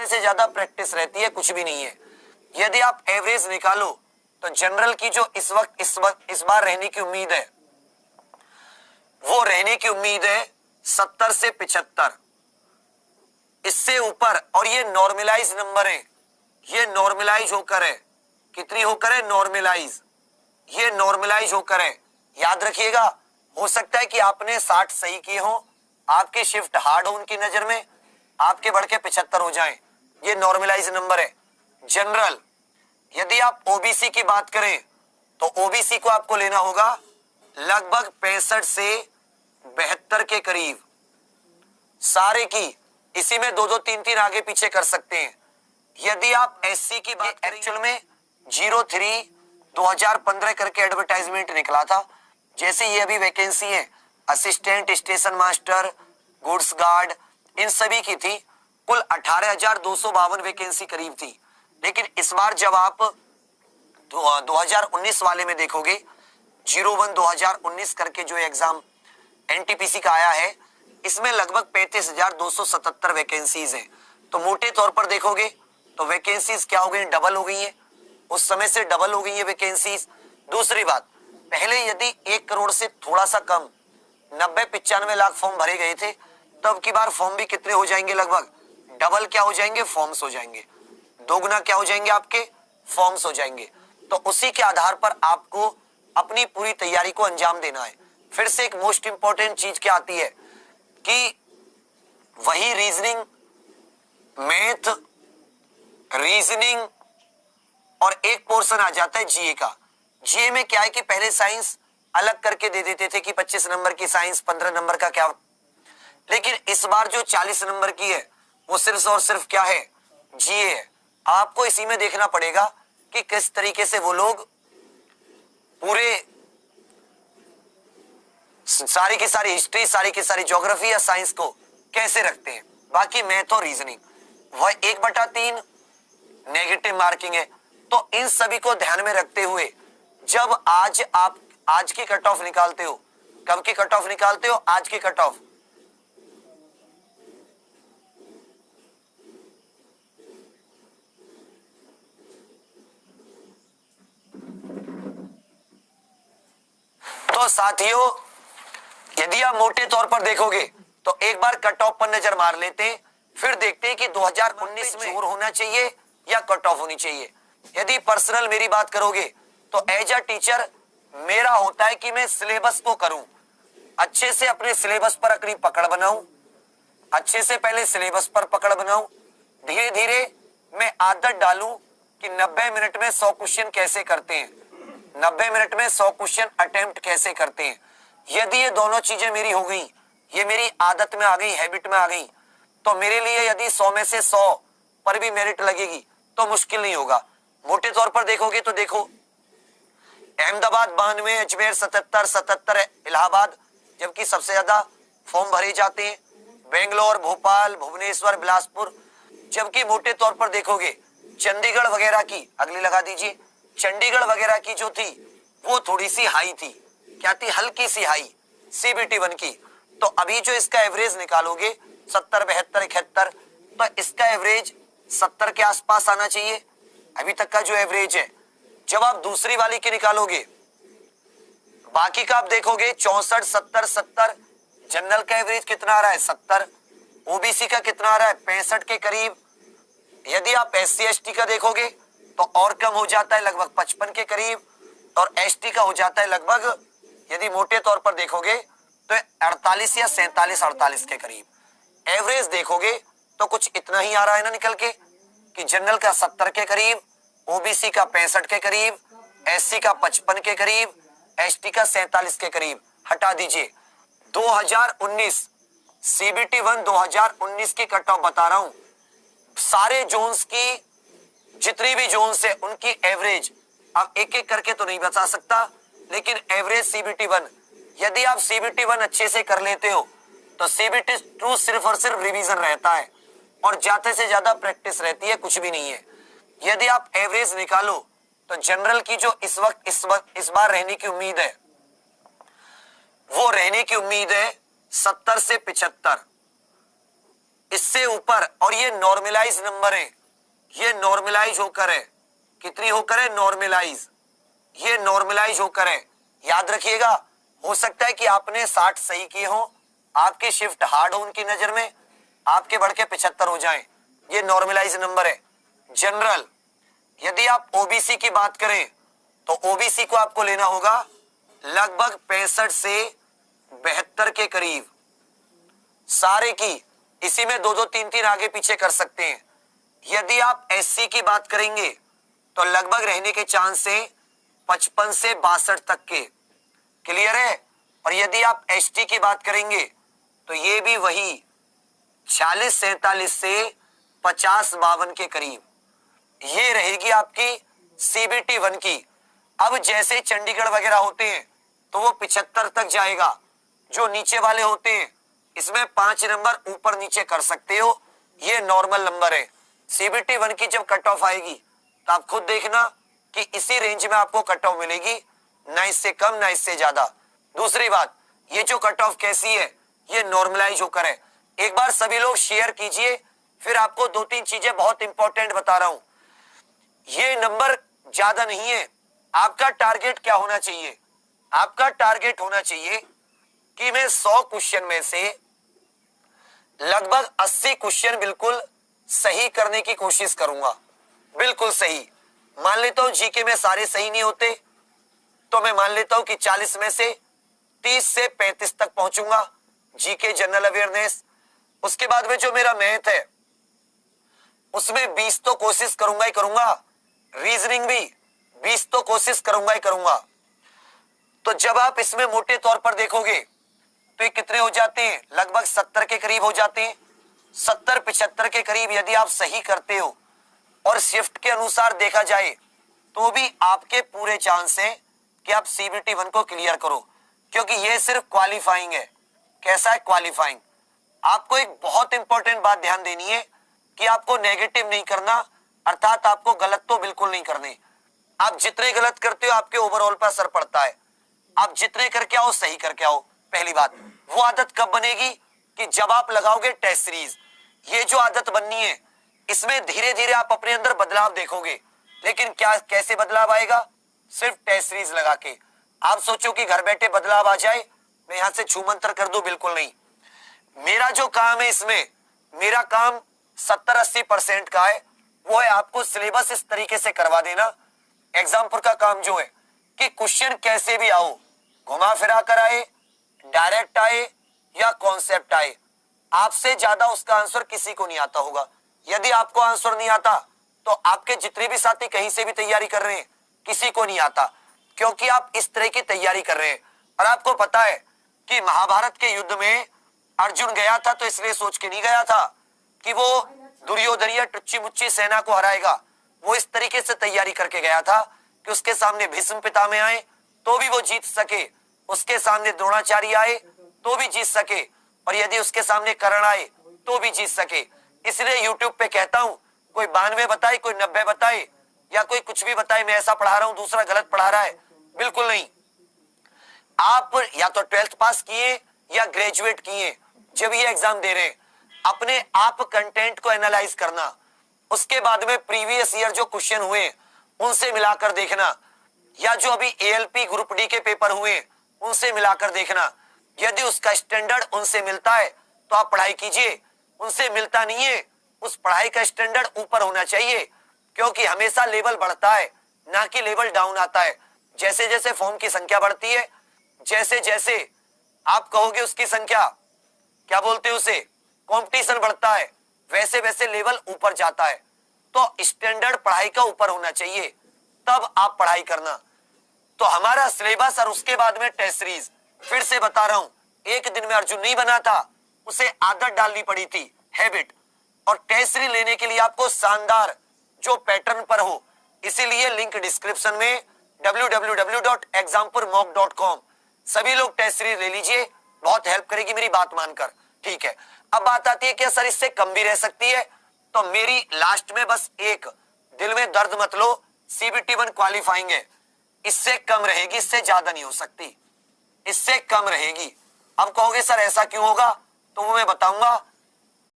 से ज्यादा प्रैक्टिस रहती है कुछ भी नहीं है। यदि आप एवरेज निकालो तो जनरल की जो इस बार रहने की उम्मीद है वो रहने की उम्मीद है 70 से 75, इससे ऊपर। और ये नॉर्मलाइज नंबर है, ये नॉर्मलाइज होकर है, कितनी होकर है? नॉर्मलाइज, ये नॉर्मलाइज होकर है। याद रखिएगा, हो सकता है कि आपने 60 सही किए हो, आपके शिफ्ट हार्ड हो उनकी नजर में, आपके बढ़ के 75 हो जाएं, ये नॉर्मलाइज नंबर है। जनरल, यदि आप ओबीसी की बात करें तो ओबीसी को आपको लेना होगा लगभग 65 से 72 के करीब, सारे की। इसी में 2-2, 3-3 आगे पीछे कर सकते हैं। यदि आप एससी की बात करें, एक्चुअल में 03 2015 करके एडवर्टाइजमेंट निकला था, जैसे ये अभी वैकेंसी है assistant station master, goods guard, इन सभी की थी। कुल 18,252 वैकेंसी करीब थी। लेकिन इस बार जब आप 2019 वाले में देखोगे, 01 2019 करके जो एग्जाम एनटीपीसी का आया है, इसमें लगभग 35,277 वैकेंसीज हैं। तो मोटे तौर पर देखोगे तो वैकेंसीज क्या हो गई? डबल हो गई है, उस समय से डबल हो गई है वैकेंसीज। दूसरी बात, पहले यदि 1 करोड़ से थोड़ा सा कम 90-95 लाख फॉर्म भरे गए थे, तब की बार फॉर्म भी कितने हो जाएंगे? लगभग डबल क्या हो जाएंगे? फॉर्म्स हो जाएंगे। दोगुना क्या हो जाएंगे? आपके फॉर्म्स हो जाएंगे। तो उसी के आधार पर आपको अपनी पूरी तैयारी को अंजाम देना है। फिर से एक मोस्ट इंपॉर्टेंट चीज क्या आती है कि वही रीजनिंग, मैथ, रीजनिंग और एक पोर्शन आ जाता है जीए का। जीए में क्या है कि पहले साइंस अलग करके दे देते थे कि 25 नंबर की साइंस, 15 नंबर का क्या, लेकिन इस बार जो 40 नंबर की है वो सिर्फ और सिर्फ क्या है? जीए है। आपको इसी में देखना पड़ेगा कि किस तरीके से वो लोग पूरे सारी की सारी हिस्ट्री, सारी की सारी ज्योग्राफी या साइंस को कैसे रखते हैं। बाकी मैथ और रीजनिंग वह 1/3 नेगेटिव मार्किंग है। तो इन सभी को ध्यान में रखते हुए जब आप आज की कट ऑफ निकालते हो, कब की कट ऑफ निकालते हो? आज की कट ऑफ। तो साथियों, यदि आप मोटे तौर पर देखोगे तो एक बार कट ऑफ पर नजर मार लेते हैं, फिर देखते हैं कि 2019 में जोर होना चाहिए या कट ऑफ होनी चाहिए। यदि पर्सनल मेरी बात करोगे तो एज अ टीचर मेरा होता है कि मैं सिलेबस को करूं, अच्छे से अपने सिलेबस पर अपनी पकड़ बनाऊं, अच्छे से पहले सिलेबस पर पकड़ बनाऊं, धीरे धीरे मैं आदत डालूं कि 90 मिनट में 100 क्वेश्चन कैसे करते हैं, 90 मिनट में 100 क्वेश्चन अटेम्प्ट कैसे करते हैं। यदि ये दोनों चीजें मेरी हो गई, ये मेरी आदत में आ गई, हैबिट में आ गई, तो मेरे लिए यदि 100 में से 100 पर भी मेरिट लगेगी तो मुश्किल नहीं होगा। मोटे तौर पर देखोगे तो देखो, अहमदाबाद 92, अजमेर 77, 77 इलाहाबाद, जबकि सबसे ज्यादा फॉर्म भरे जाते हैं, बेंगलोर, भोपाल, भुवनेश्वर, बिलासपुर। जबकि मोटे तौर पर देखोगे चंडीगढ़ वगैरह की, अगली लगा दीजिए, चंडीगढ़ वगैरह की जो थी वो थोड़ी सी हाई थी। क्या थी? हल्की सी हाई, सीबीटी 1 की। तो अभी जो इसका एवरेज निकालोगे 70, 72, 71, तो इसका एवरेज 70 के आसपास आना चाहिए अभी तक का जो एवरेज है। जब आप दूसरी वाली की निकालोगे, बाकी का आप देखोगे 64, 70, 70, जनरल का एवरेज कितना आ रहा है? 70, ओबीसी का कितना आ रहा है? 65 के करीब। यदि आप एससी एसटी का देखोगे तो और कम हो जाता है, लगभग 55 के करीब, और एसटी का हो जाता है लगभग, यदि मोटे तौर पर देखोगे तो 48 या 47, 48 के करीब। एवरेज देखोगे तो कुछ इतना ही आ रहा है ना निकल के कि जनरल का 70 के करीब, ओबीसी का 65 के करीब, एससी का 55 के करीब, एसटी का 47 के करीब। हटा दीजिए। 2019 सीबीटी 1 2019 की कट ऑफ बता रहा हूं, सारे जोन्स की, जितनी भी जोन्स है उनकी एवरेज, अब एक एक करके तो नहीं बता सकता, लेकिन एवरेज सीबीटी 1, यदि आप सीबीटी 1 अच्छे से कर लेते हो तो सीबीटी 2 सिर्फ और सिर्फ रिवीजन रहता है और ज्यादा से ज्यादा प्रैक्टिस रहती है, कुछ भी नहीं है। यदि आप एवरेज निकालो तो जनरल की जो इस बार रहने की उम्मीद है वो रहने की उम्मीद है 70 से 75, इससे ऊपर, और ये नॉर्मलाइज नंबर है, ये नॉर्मलाइज होकर है, कितनी होकर है, नॉर्मलाइज, ये नॉर्मलाइज होकर है। याद रखिएगा, हो सकता है कि आपने 60 सही किए हो, आपके शिफ्ट हार्ड हो उनकी नजर में, आपके बढ़ के 75 हो जाएं, ये नॉर्मलाइज नंबर है। जनरल, यदि आप ओबीसी की बात करें तो ओबीसी को आपको लेना होगा लगभग 65 से 72 के करीब, सारे की, इसी में 2-2 3-3 आगे पीछे कर सकते हैं। यदि आप एससी की बात करेंगे तो लगभग रहने के चांस है 55 से 62 तक के, क्लियर है। और यदि आप एसटी की बात करेंगे तो ये भी वही 46-47 से 50-52 के करीब, ये रहेगी आपकी सीबीटी 1 की। अब जैसे चंडीगढ़ वगैरह होते हैं तो वो 75 तक जाएगा, जो नीचे वाले होते हैं इसमें 5 नंबर ऊपर नीचे कर सकते हो, ये नॉर्मल नंबर है। सीबीटी 1 की जब कट ऑफ आएगी तो आप खुद देखना कि इसी रेंज में आपको कट ऑफ मिलेगी, ना इससे कम ना इससे ज्यादा। दूसरी बात, ये जो कट ऑफ कैसी है, ये नॉर्मलाइज होकर है। एक बार सभी लोग शेयर कीजिए, फिर आपको 2-3 चीजें बहुत इंपॉर्टेंट बता रहा हूं। ये नंबर ज्यादा नहीं है। आपका टारगेट क्या होना चाहिए, आपका टारगेट होना चाहिए कि मैं 100 क्वेश्चन में से लगभग 80 क्वेश्चन बिल्कुल सही करने की कोशिश करूंगा, बिल्कुल सही। मान लेता हूं जीके में सारे सही नहीं होते तो मैं मान लेता हूं कि 40 में से 30 से 35 तक पहुंचूंगा, जीके जनरल अवेयरनेस। उसके बाद में जो मेरा मैथ है उसमें 20 तो कोशिश करूंगा ही करूंगा, रीजनिंग भी 20 तो कोशिश करूंगा ही करूंगा। तो जब आप इसमें मोटे तौर पर देखोगे तो ये कितने हो जाते हैं, लगभग 70 के करीब हो जाते हैं। 70-75 के करीब यदि आप सही करते हो और शिफ्ट के अनुसार देखा जाए तो भी आपके पूरे चांस हैं कि आप सीबीटी 1 को क्लियर करो, क्योंकि ये सिर्फ क्वालिफाइंग है। कैसा है, क्वालिफाइंग। आपको एक बहुत इंपॉर्टेंट बात ध्यान देनी है कि आपको नेगेटिव नहीं करना, अर्थात आपको गलत तो बिल्कुल नहीं करने। आप जितने गलत करते हो आपके ओवरऑल पर असर पड़ता है। आप जितने करके आओ सही करके आओ। पहली बात, वो आदत कब बनेगी कि जब आप लगाओगे टेस्ट सीरीज। ये जो आदत बननी है इसमें धीरे धीरे आप अपने अंदर बदलाव देखोगे, लेकिन क्या कैसे बदलाव आएगा, सिर्फ टेस्ट सीरीज लगा के। आप सोचो कि घर बैठे बदलाव आ जाए, मैं यहां से छू मंतर कर दूं, बिल्कुल नहीं। मेरा जो काम है इसमें, मेरा काम 70-80% का है, वो है आपको सिलेबस इस तरीके से करवा देना। एग्जाम्पल का काम जो है कि क्वेश्चन कैसे भी आओ, घुमा फिरा कर आए, डायरेक्ट आए या कॉन्सेप्ट आए, आपसे ज्यादा उसका आंसर किसी को नहीं आता होगा। यदि आपको आंसर नहीं आता तो आपके जितने भी साथी कहीं से भी तैयारी कर रहे हैं किसी को नहीं आता, क्योंकि आप इस तरह की तैयारी कर रहे हैं। और आपको पता है कि महाभारत के युद्ध में अर्जुन गया था तो इसलिए सोच के नहीं गया था कि वो दुर्योधन टुच्ची मुच्ची सेना को हराएगा। वो इस तरीके से तैयारी करके गया था कि उसके सामने भीष्म पितामह आए तो भी वो जीत सके, उसके सामने द्रोणाचार्य आए तो भी जीत सके, और यदि उसके सामने कर्ण आए तो भी जीत सके। इसलिए यूट्यूब पे कहता हूं, कोई 92 बताए, कोई 90 बताए, या कोई कुछ भी बताए मैं ऐसा पढ़ा रहा हूं दूसरा गलत पढ़ा रहा है, बिल्कुल नहीं। आप या तो 12th पास किए या ग्रेजुएट किए, जब ये एग्जाम दे रहे हैं अपने आप कंटेंट को एनालाइज करना, उसके बाद में प्रीवियस ईयर जो क्वेश्चन हुए उनसे मिलाकर देखना, या जो अभी एएलपी ग्रुप डी के पेपर हुए उनसे मिलाकर देखना। यदि उसका स्टैंडर्ड उनसे मिलता है तो आप पढ़ाई कीजिए, उनसे मिलता नहीं है, उस पढ़ाई का स्टैंडर्ड ऊपर होना चाहिए, क्योंकि हमेशा लेवल बढ़ता है ना कि लेवल डाउन आता है। जैसे जैसे फॉर्म की संख्या बढ़ती है, जैसे जैसे आप कहोगे उसकी संख्या, क्या बोलते हैं उसे, कंपटीशन बढ़ता है, वैसे वैसे लेवल ऊपर जाता है। तो स्टैंडर्ड पढ़ाई का ऊपर होना चाहिए, तब आप पढ़ाई करना। तो हमारा सिलेबस और उसके बाद में टेस्ट सीरीज, फिर से बता रहा हूं, एक दिन में अर्जुन नहीं बना था, उसे आदत डालनी पड़ी थी, हैबिट। और टेस्ट सीरीज लेने के लिए आपको शानदार जो पैटर्न पर हो, इसीलिए लिंक डिस्क्रिप्शन में www.exampuremock.com, सभी लोग टेस्ट सीरीज ले लीजिए, बहुत हेल्प करेगी मेरी बात मानकर, ठीक है। अब बात आती है कि सर इससे कम भी रह सकती है, तो मेरी लास्ट में बस एक, दिल में दर्द मत लो, सीबीटी 1 क्वालिफाइंग है, इससे कम रहेगी, इससे ज्यादा नहीं हो सकती, इससे कम रहेगी। अब कहोगे सर ऐसा क्यों होगा, तो वो मैं बताऊंगा।